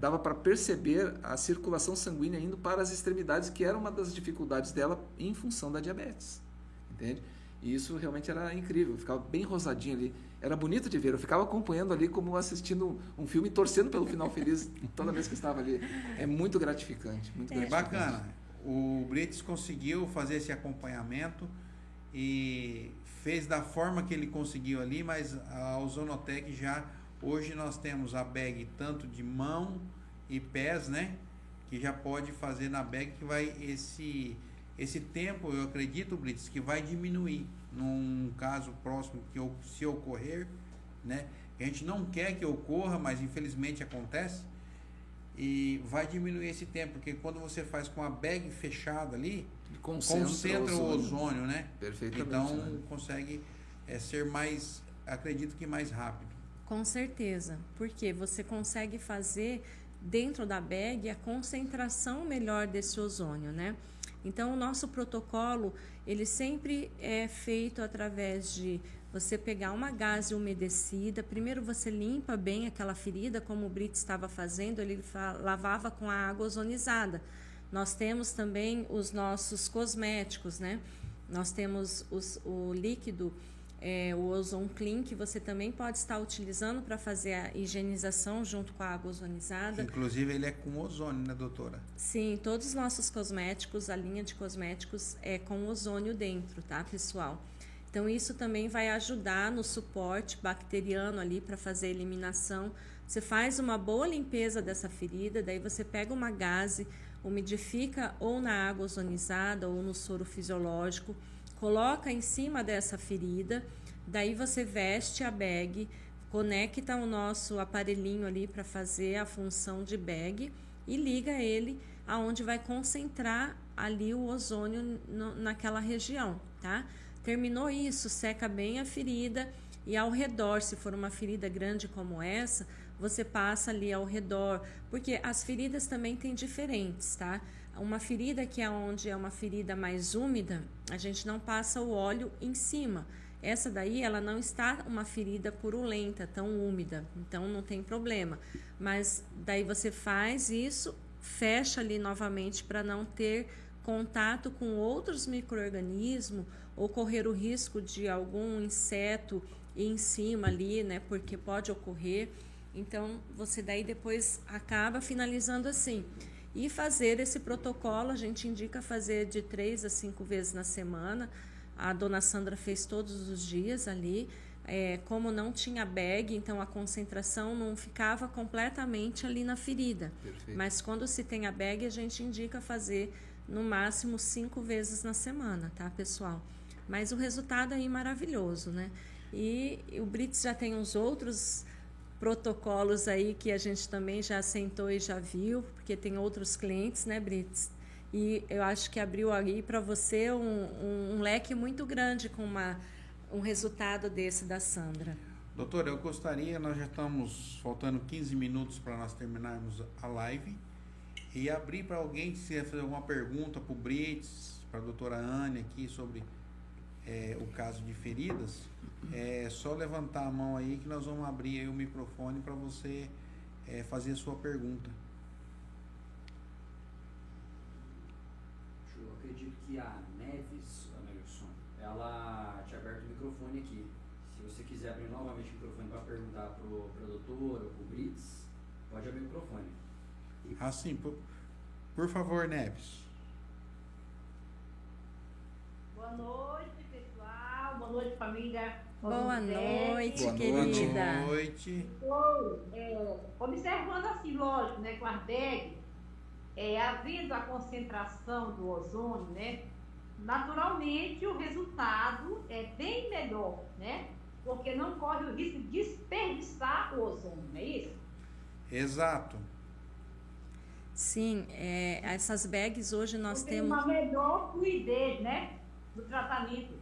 dava para perceber a circulação sanguínea indo para as extremidades, que era uma das dificuldades dela em função da diabetes, entende? E isso realmente era incrível, ficava bem rosadinho ali, era bonito de ver, eu ficava acompanhando ali como assistindo um filme, torcendo pelo final feliz toda vez que estava ali. É muito gratificante, muito gratificante. Bacana, o Brits conseguiu fazer esse acompanhamento e fez da forma que ele conseguiu ali, mas a Ozonotec já, hoje nós temos a bag tanto de mão e pés, né? Que já pode fazer na bag, que vai esse tempo, eu acredito, Brits, que vai diminuir num caso próximo que se ocorrer, né? A gente não quer que ocorra, mas infelizmente acontece, e vai diminuir esse tempo, porque quando você faz com a bag fechada ali, concentra o ozônio, né? Perfeitamente. Então né? consegue ser mais, acredito que mais rápido. Com certeza, porque você consegue fazer dentro da bag a concentração melhor desse ozônio, né? Então, o nosso protocolo, ele sempre é feito através de você pegar uma gaze umedecida. Primeiro você limpa bem aquela ferida, como o Brits estava fazendo, ele lavava com a água ozonizada. Nós temos também os nossos cosméticos, né? Nós temos o líquido, o Ozon Clean, que você também pode estar utilizando para fazer a higienização junto com a água ozonizada. Inclusive ele é com ozônio, né, doutora? Sim, todos os nossos cosméticos, a linha de cosméticos é com ozônio dentro, tá, pessoal? Então isso também vai ajudar no suporte bacteriano ali para fazer a eliminação. Você faz uma boa limpeza dessa ferida, daí você pega uma gaze, umidifica ou na água ozonizada ou no soro fisiológico, coloca em cima dessa ferida, daí você veste a bag, conecta o nosso aparelhinho ali para fazer a função de bag e liga ele aonde vai concentrar ali o ozônio naquela região, tá? Terminou isso, seca bem a ferida e ao redor, se for uma ferida grande como essa, você passa ali ao redor, porque as feridas também têm diferentes, tá? Uma ferida que é onde é uma ferida mais úmida, a gente não passa o óleo em cima. Essa daí, ela não está uma ferida purulenta, tão úmida, então não tem problema. Mas daí você faz isso, fecha ali novamente para não ter contato com outros micro-organismos ou correr o risco de algum inseto ir em cima ali, né? Porque pode ocorrer. Então, você daí depois acaba finalizando assim. E fazer esse protocolo, a gente indica fazer de 3 a 5 vezes na semana. A dona Sandra fez todos os dias ali. Como não tinha bag, então a concentração não ficava completamente ali na ferida. Perfeito. Mas quando se tem a bag, a gente indica fazer no máximo 5 vezes na semana, tá, pessoal? Mas o resultado aí é maravilhoso, né? E o Brits já tem uns outros protocolos aí que a gente também já sentou e já viu, porque tem outros clientes, né, Brits? E eu acho que abriu aí para você um leque muito grande com um resultado desse da Sandra. Doutora, eu gostaria, nós já estamos faltando 15 minutos para nós terminarmos a live, e abrir para alguém que quiser fazer alguma pergunta para o Brits, para a doutora Anne aqui sobre o caso de feridas. É só levantar a mão aí que nós vamos abrir aí o microfone para você fazer a sua pergunta. Eu acredito que a Neves, Amelson, ela tinha aberto o microfone aqui. Se você quiser abrir novamente o microfone para perguntar para a doutora ou para o Brits, pode abrir o microfone. Assim, por favor, Neves. Boa noite, pessoal. Boa noite, família. Boa noite, Boa querida. Boa noite. Observando assim, lógico, né, com a bag, havendo a concentração do ozônio, né, naturalmente o resultado é bem melhor, né, porque não corre o risco de desperdiçar o ozônio, não é isso? Exato. Sim, essas bags hoje nós Tem temos... uma melhor fluidez, né, do tratamento.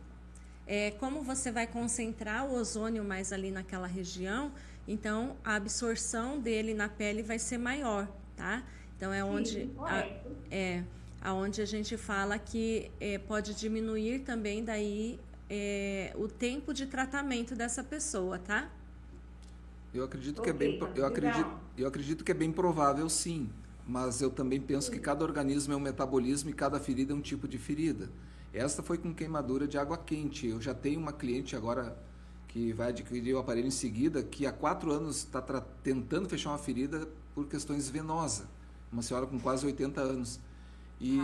Como você vai concentrar o ozônio mais ali naquela região, então a absorção dele na pele vai ser maior, tá? Então é onde aonde a gente fala que pode diminuir também daí o tempo de tratamento dessa pessoa, tá? Eu acredito que eu acredito que é bem provável, sim. Mas eu também penso que cada organismo é um metabolismo e cada ferida é um tipo de ferida. Esta foi com queimadura de água quente. Eu já tenho uma cliente agora que vai adquirir o aparelho em seguida, que há 4 anos está tentando fechar uma ferida por questões venosas. Uma senhora com quase 80 anos. E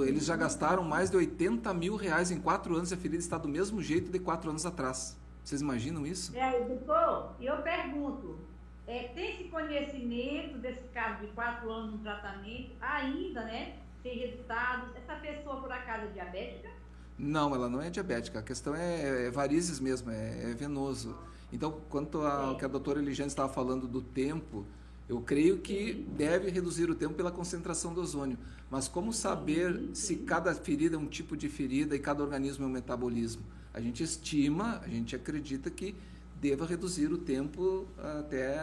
eles já gastaram mais de R$80 mil em 4 anos e a ferida está do mesmo jeito de 4 anos atrás. Vocês imaginam isso? Doutor, eu pergunto, tem esse conhecimento desse caso de 4 anos no tratamento, ainda, né? Tem resultados? Essa pessoa, por acaso, é diabética? Não, ela não é diabética. A questão é varizes mesmo, é venoso. Então, quanto ao que a doutora Eligiane estava falando do tempo, eu creio que deve reduzir o tempo pela concentração do ozônio. Mas como saber se cada ferida é um tipo de ferida e cada organismo é um metabolismo? A gente estima, a gente acredita que deva reduzir o tempo até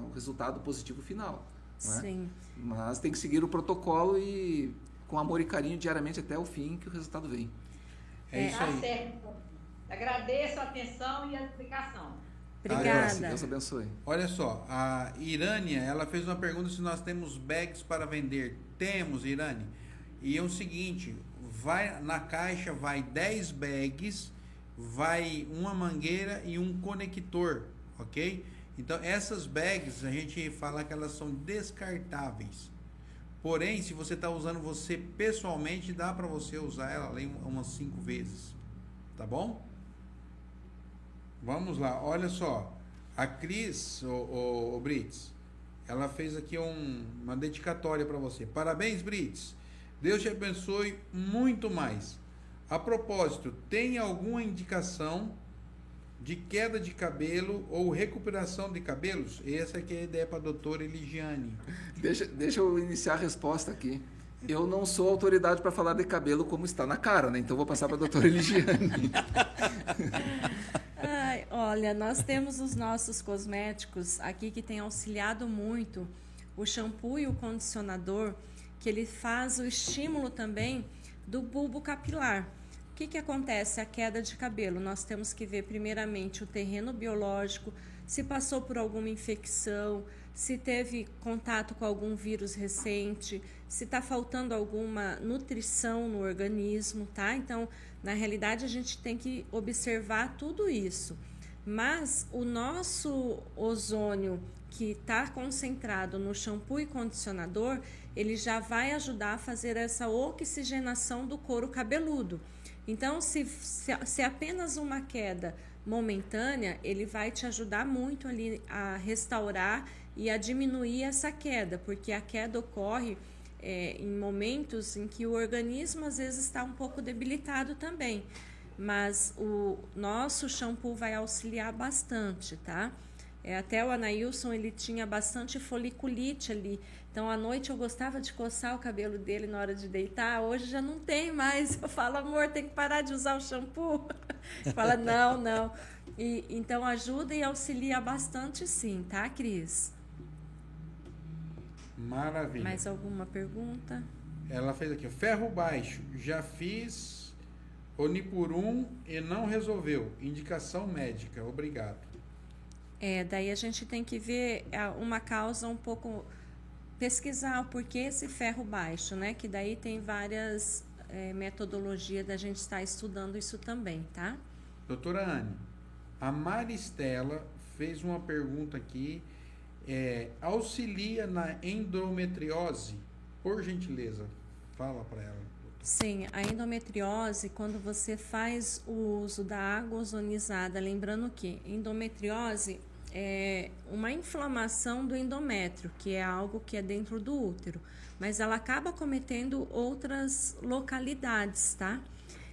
o resultado positivo final. Não é? Sim. Mas tem que seguir o protocolo e com amor e carinho diariamente até o fim que o resultado vem. É isso aí. Certo. Agradeço a atenção e a explicação. Obrigada. Deus abençoe. Olha só, a Irânia, ela fez uma pergunta se nós temos bags para vender. Temos, Irânia. E é o seguinte, na caixa vai 10 bags, vai uma mangueira e um conector, ok? Então, essas bags, a gente fala que elas são descartáveis. Porém, se você está usando você pessoalmente, dá para você usar ela umas 5 vezes. Tá bom? Vamos lá, olha só. A Cris, o Brits, ela fez aqui uma dedicatória para você. Parabéns, Brits. Deus te abençoe muito mais. A propósito, tem alguma indicação de queda de cabelo ou recuperação de cabelos? Essa aqui é a ideia para a doutora Eligiane. Deixa eu iniciar a resposta aqui. Eu não sou autoridade para falar de cabelo como está na cara, né? Então vou passar para a doutora Eligiane. Olha, nós temos os nossos cosméticos aqui que tem auxiliado muito, o shampoo e o condicionador, que ele faz o estímulo também do bulbo capilar. O que acontece? A queda de cabelo. Nós temos que ver primeiramente o terreno biológico, se passou por alguma infecção, se teve contato com algum vírus recente, se está faltando alguma nutrição no organismo, tá? Então, na realidade, a gente tem que observar tudo isso. Mas o nosso ozônio que está concentrado no shampoo e condicionador, ele já vai ajudar a fazer essa oxigenação do couro cabeludo. Então, se apenas uma queda momentânea, ele vai te ajudar muito ali a restaurar e a diminuir essa queda, porque a queda ocorre em momentos em que o organismo às vezes está um pouco debilitado também. Mas o nosso shampoo vai auxiliar bastante, tá? Até o Anailson, ele tinha bastante foliculite ali. Então, à noite eu gostava de coçar o cabelo dele na hora de deitar. Hoje já não tem mais. Eu falo, amor, tem que parar de usar o shampoo. Ele fala, não. Então, ajuda e auxilia bastante sim, tá, Cris? Maravilha. Mais alguma pergunta? Ela fez aqui, ferro baixo. Já fiz Onipurum e não resolveu. Indicação médica. Obrigado. Daí a gente tem que ver uma causa um pouco... Pesquisar o porquê esse ferro baixo, né? Que daí tem várias metodologias da gente estar estudando isso também, tá? Doutora Anne, a Maristela fez uma pergunta aqui. Auxilia na endometriose? Por gentileza, fala para ela. Sim, a endometriose, quando você faz o uso da água ozonizada, lembrando que endometriose é uma inflamação do endométrio, que é algo que é dentro do útero, mas ela acaba cometendo outras localidades, tá?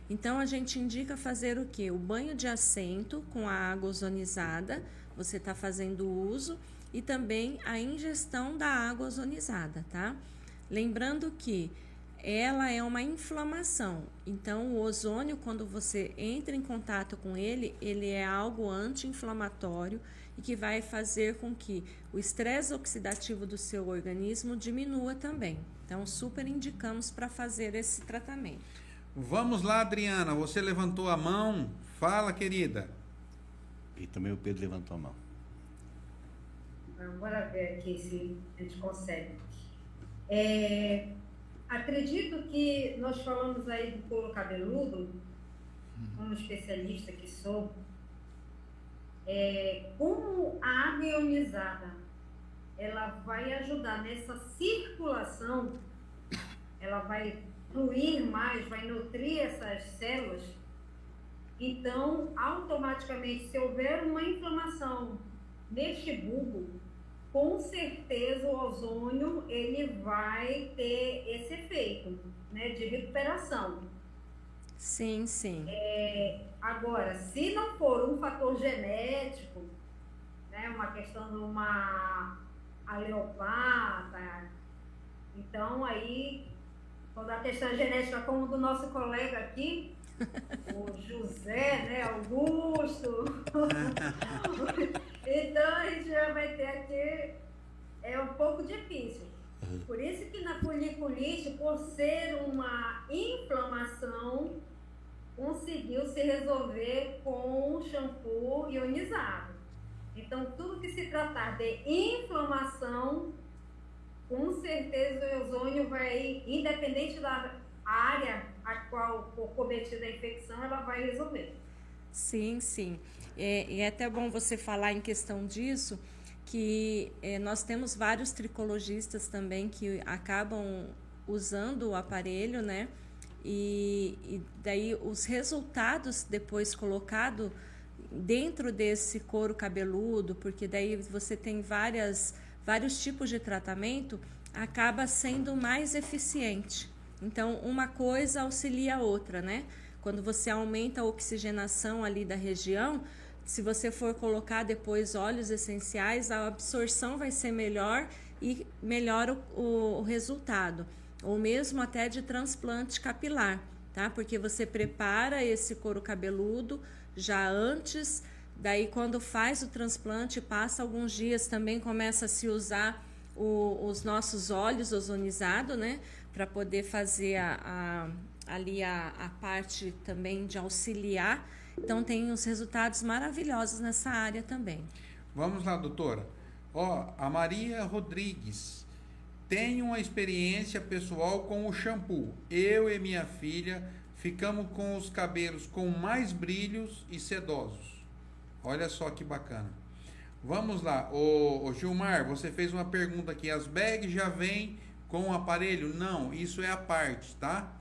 Então, a gente indica fazer o quê? O banho de assento com a água ozonizada, você está fazendo uso, e também a ingestão da água ozonizada, tá? Lembrando que ela é uma inflamação, então o ozônio, quando você entra em contato com ele, ele é algo anti-inflamatório e que vai fazer com que o estresse oxidativo do seu organismo diminua também. Então, super indicamos para fazer esse tratamento. Vamos lá, Adriana, você levantou a mão. Fala, querida. E também o Pedro levantou a mão. Bora ver aqui se a gente consegue. Acredito que nós falamos aí do couro cabeludo, como especialista que sou, como a água ionizada ela vai ajudar nessa circulação, ela vai fluir mais, vai nutrir essas células. Então, automaticamente, se houver uma inflamação neste bulbo, com certeza o ozônio ele vai ter esse efeito, né, de recuperação. Sim, sim. Agora, se não for um fator genético, né, uma questão de uma aleopata, então aí, quando a questão genética, como do nosso colega aqui, o José, né, Augusto, então a gente já vai ter aqui, é um pouco difícil. Por isso que na foliculite, por ser uma inflamação, conseguiu se resolver com shampoo ionizado. Então, tudo que se tratar de inflamação, com certeza o ozônio vai, independente da área a qual for cometida a infecção, ela vai resolver. Sim, sim. E é até bom você falar em questão disso, que nós temos vários tricologistas também que acabam usando o aparelho, né? E daí os resultados depois colocado dentro desse couro cabeludo, porque daí você tem vários tipos de tratamento, acaba sendo mais eficiente. Então, uma coisa auxilia a outra, né? Quando você aumenta a oxigenação ali da região, se você for colocar depois óleos essenciais, a absorção vai ser melhor e melhora o resultado. Ou mesmo até de transplante capilar, tá? Porque você prepara esse couro cabeludo já antes, daí quando faz o transplante, passa alguns dias, também começa a se usar os nossos óleos ozonizados, né? Para poder fazer ali a parte também de auxiliar. Então, tem os resultados maravilhosos nessa área também. Vamos lá, doutora. A Maria Rodrigues. Tenho uma experiência pessoal com o shampoo. Eu e minha filha ficamos com os cabelos com mais brilhos e sedosos. Olha só que bacana. Vamos lá. Ô Gilmar, você fez uma pergunta aqui. As bags já vêm com o aparelho? Não, isso é a parte, tá?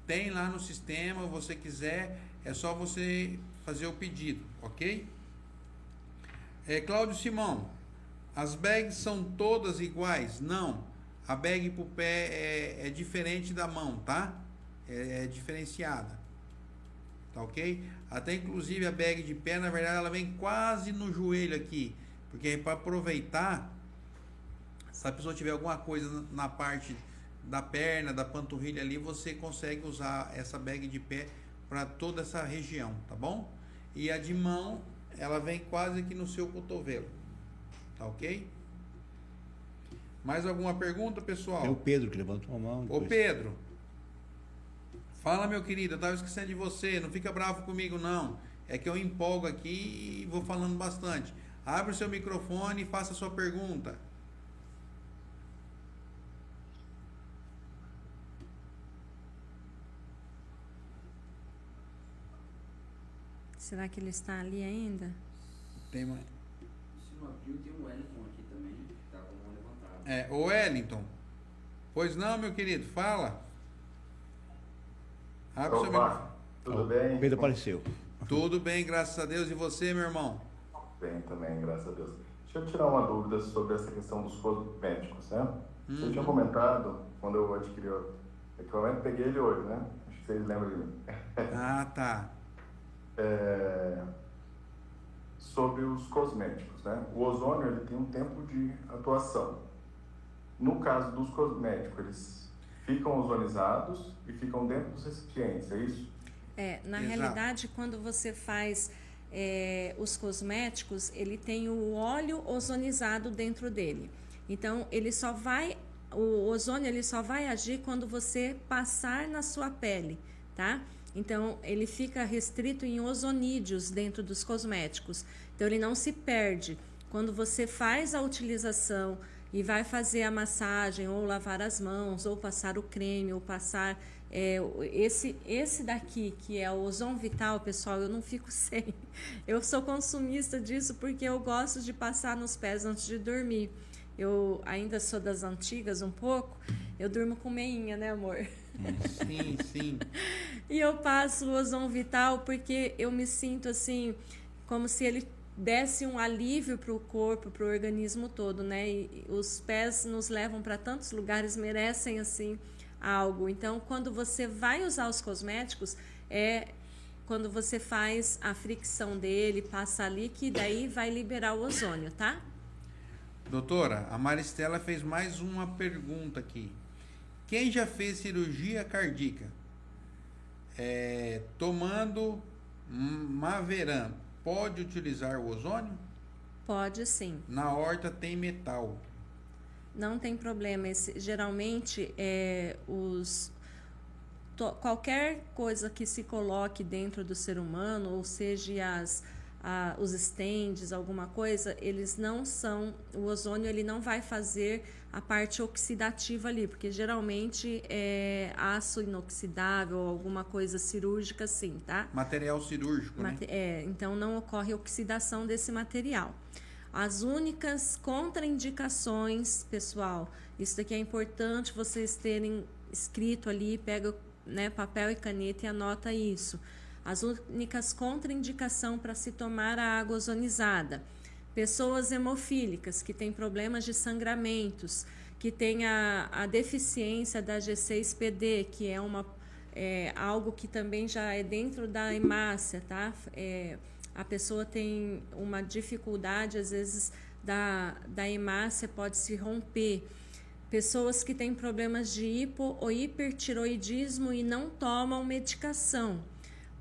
Tem lá no sistema, você quiser, é só você fazer o pedido, ok? Cláudio Simão, as bags são todas iguais? Não, a bag pro pé é diferente da mão, tá? É diferenciada, tá ok? Até inclusive a bag de pé, na verdade, ela vem quase no joelho aqui, porque para aproveitar, se a pessoa tiver alguma coisa na parte da perna, da panturrilha ali, você consegue usar essa bag de pé para toda essa região, tá bom? E a de mão, ela vem quase aqui no seu cotovelo, tá ok? Mais alguma pergunta, pessoal? É o Pedro que levantou a mão. Ô Pedro, fala, meu querido, eu tava esquecendo de você, não fica bravo comigo não, é que eu empolgo aqui e vou falando bastante. Abre o seu microfone e faça a sua pergunta. Será que ele está ali ainda? Tem mais. Se não abriu, tem o Wellington aqui também, que está com a mão levantada. Ô Wellington. Pois não, meu querido, fala. Abre o seu microfone. Tudo bem? O Pedro apareceu. Tudo bem, graças a Deus. E você, meu irmão? Bem também, graças a Deus. Deixa eu tirar uma dúvida sobre essa questão dos cosméticos, né? Você tinha comentado, quando eu adquiri o equipamento, peguei ele hoje, né? Acho que vocês lembram de mim. Ah, tá. Sobre os cosméticos, né? O ozônio, ele tem um tempo de atuação. No caso dos cosméticos, eles ficam ozonizados e ficam dentro dos recipientes, é isso? Na Exato. realidade, quando você faz os cosméticos, ele tem o óleo ozonizado dentro dele. Então, o ozônio ele só vai agir quando você passar na sua pele, tá? Então, ele fica restrito em ozonídeos dentro dos cosméticos. Então, ele não se perde. Quando você faz a utilização e vai fazer a massagem, ou lavar as mãos, ou passar o creme, ou passar esse daqui, que é o Ozon Vital, pessoal, eu não fico sem. Eu sou consumista disso porque eu gosto de passar nos pés antes de dormir. Eu ainda sou das antigas um pouco, eu durmo com meinha, né, amor? Sim, sim. E eu passo o Ozon Vital porque eu me sinto assim, como se ele desse um alívio para o corpo, para o organismo todo, né? E os pés nos levam para tantos lugares, merecem assim algo. Então, quando você vai usar os cosméticos, quando você faz a fricção dele, passa ali, que daí vai liberar o ozônio, tá? Doutora, a Maristela fez mais uma pergunta aqui. Quem já fez cirurgia cardíaca tomando Maveran, pode utilizar o ozônio? Pode sim. Na horta tem metal. Não tem problema. Geralmente, qualquer coisa que se coloque dentro do ser humano, ou seja, os stands, alguma coisa, eles não são... O ozônio ele não vai fazer a parte oxidativa ali, porque geralmente é aço inoxidável, alguma coisa cirúrgica, sim, tá? Material cirúrgico, né? Então não ocorre oxidação desse material. As únicas contraindicações, pessoal, isso daqui é importante vocês terem escrito ali, pega, né, papel e caneta e anota isso. As únicas contraindicações para se tomar a água ozonizada. Pessoas hemofílicas, que têm problemas de sangramentos, que têm a deficiência da G6PD, que é algo que também já é dentro da hemácia, tá? A pessoa tem uma dificuldade, às vezes, da hemácia pode se romper. Pessoas que têm problemas de hipo ou hipertiroidismo e não tomam medicação.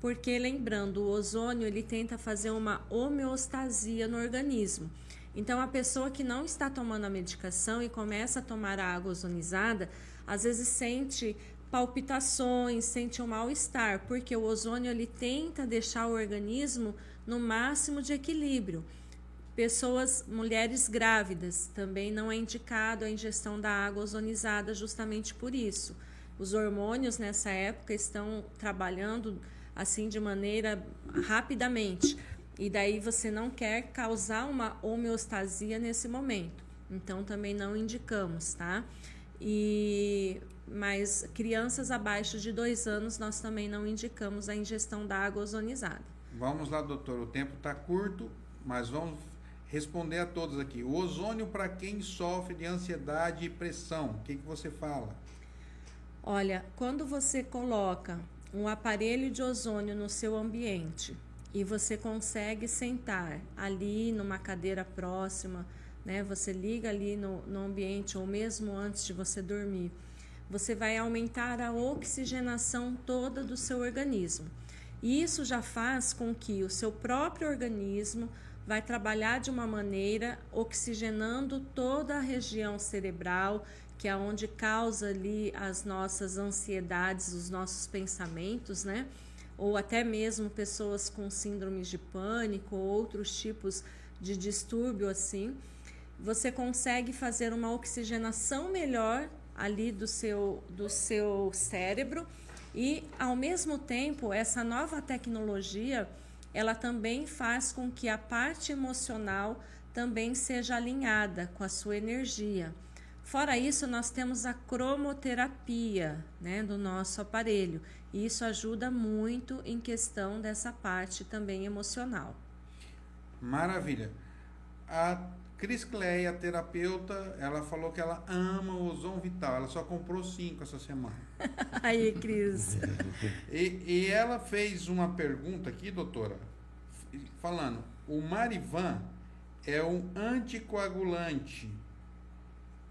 Porque, lembrando, o ozônio ele tenta fazer uma homeostasia no organismo. Então, a pessoa que não está tomando a medicação e começa a tomar a água ozonizada, às vezes sente palpitações, sente um mal-estar, porque o ozônio ele tenta deixar o organismo no máximo de equilíbrio. Mulheres grávidas, também não é indicado a ingestão da água ozonizada justamente por isso. Os hormônios nessa época estão trabalhando assim de maneira rapidamente, e daí você não quer causar uma homeostasia nesse momento, então também não indicamos, tá? Mas crianças abaixo de 2 anos nós também não indicamos a ingestão da água ozonizada. Vamos lá, doutor, o tempo está curto, mas vamos responder a todos aqui. O ozônio para quem sofre de ansiedade e pressão, o que você fala? Olha, quando você coloca um aparelho de ozônio no seu ambiente e você consegue sentar ali numa cadeira próxima, né? Você liga ali no ambiente ou mesmo antes de você dormir, você vai aumentar a oxigenação toda do seu organismo. E isso já faz com que o seu próprio organismo vai trabalhar de uma maneira oxigenando toda a região cerebral, que é onde causa ali as nossas ansiedades, os nossos pensamentos, né? Ou até mesmo pessoas com síndromes de pânico, ou outros tipos de distúrbio assim. Você consegue fazer uma oxigenação melhor ali do seu cérebro e, ao mesmo tempo, essa nova tecnologia, ela também faz com que a parte emocional também seja alinhada com a sua energia. Fora isso, nós temos a cromoterapia, né, do nosso aparelho. E isso ajuda muito em questão dessa parte também emocional. Maravilha. A Cris Cleia, terapeuta, ela falou que ela ama o Ozon Vital. Ela só comprou 5 essa semana. Aí, Cris. E ela fez uma pergunta aqui, doutora, falando, o Marivan é um anticoagulante.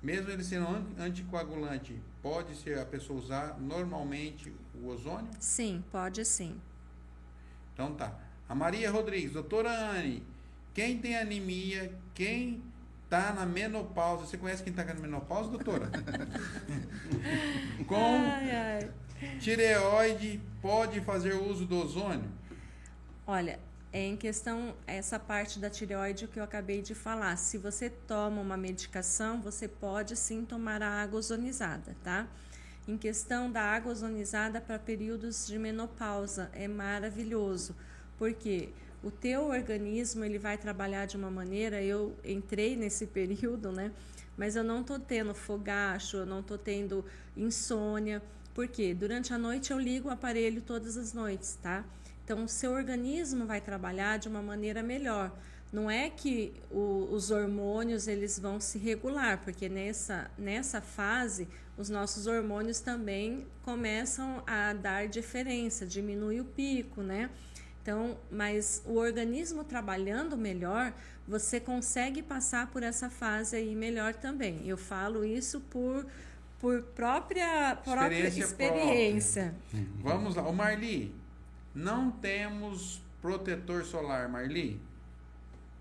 Mesmo ele sendo anticoagulante, pode ser a pessoa usar normalmente o ozônio? Sim, pode sim. Então tá. A Maria Rodrigues, doutora Anne, quem tem anemia, quem tá na menopausa, você conhece quem tá na menopausa, doutora? Com tireoide, pode fazer uso do ozônio? Olha, em questão, essa parte da tireoide que eu acabei de falar, se você toma uma medicação, você pode sim tomar a água ozonizada, tá? Em questão da água ozonizada para períodos de menopausa, é maravilhoso, porque o teu organismo ele vai trabalhar de uma maneira, eu entrei nesse período, né? Mas eu não tô tendo fogacho, eu não tô tendo insônia, porque durante a noite eu ligo o aparelho todas as noites, tá? Então o seu organismo vai trabalhar de uma maneira melhor. Não é que os hormônios eles vão se regular, porque nessa fase os nossos hormônios também começam a dar diferença, diminui o pico, né? Então, mas o organismo trabalhando melhor, você consegue passar por essa fase aí melhor também. Eu falo isso por própria experiência. Vamos lá. Ô Marli, não temos protetor solar, Marli.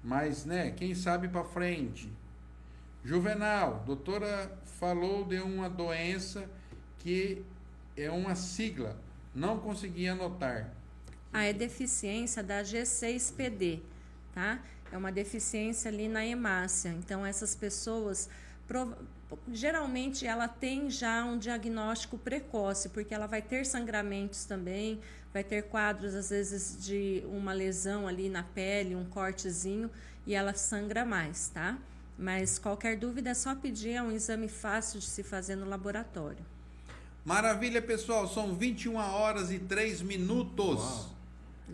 Mas, né, quem sabe para frente. Juvenal, doutora falou de uma doença que é uma sigla. Não consegui anotar. É deficiência da G6PD, tá? É uma deficiência ali na hemácia. Então, essas pessoas, geralmente, ela tem já um diagnóstico precoce, porque ela vai ter sangramentos também, vai ter quadros, às vezes, de uma lesão ali na pele, um cortezinho, e ela sangra mais, tá? Mas qualquer dúvida é só pedir, é um exame fácil de se fazer no laboratório. Maravilha, pessoal, são 21h03. Uau.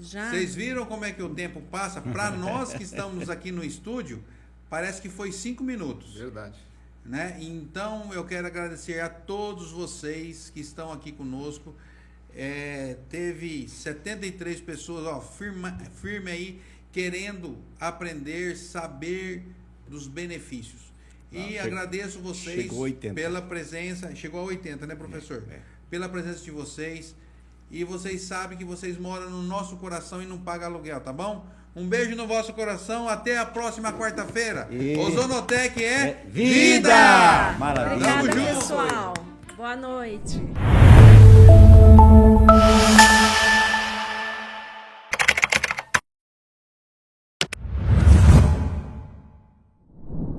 Já? Vocês viram como é que o tempo passa? Para nós que estamos aqui no estúdio, parece que foi 5 minutos. Verdade. Né? Então, eu quero agradecer a todos vocês que estão aqui conosco. Teve 73 pessoas, ó, firme aí, querendo aprender, saber dos benefícios. E agradeço vocês pela presença. Chegou a 80, né, professor? Pela presença de vocês. E vocês sabem que vocês moram no nosso coração e não pagam aluguel, tá bom? Um beijo no vosso coração. Até a próxima quarta-feira. Ozonotec é vida! Maravilha. Obrigada, pessoal. Boa noite.